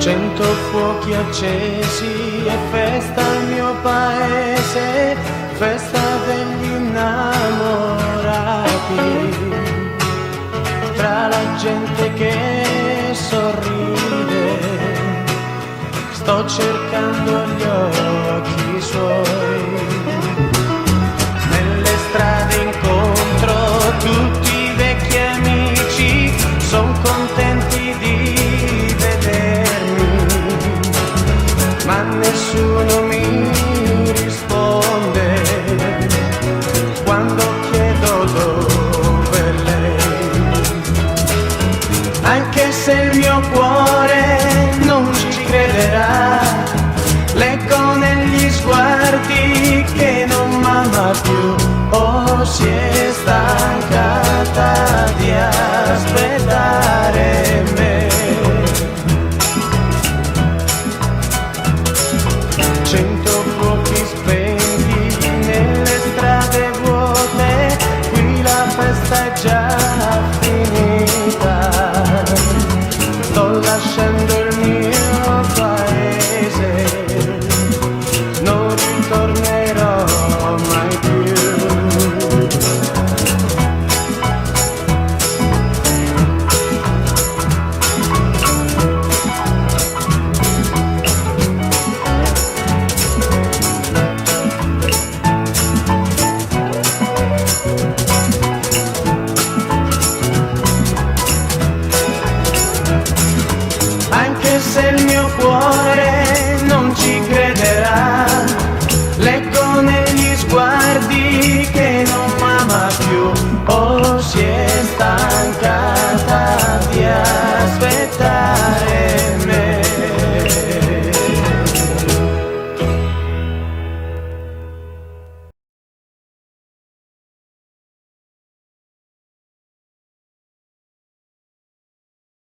100 fuochi accesi e festa al mio paese, festa degli innamorati, tra la gente che sorride, sto cercando gli occhi suoi. Nelle strade incontro tutti i vecchi amici, son contenti di vedermi, ma nessuno mi risponde quando chiedo dove lei. Anche se il mio cuore non ci crederà, leggo negli sguardi che non m'ama più, oh sì.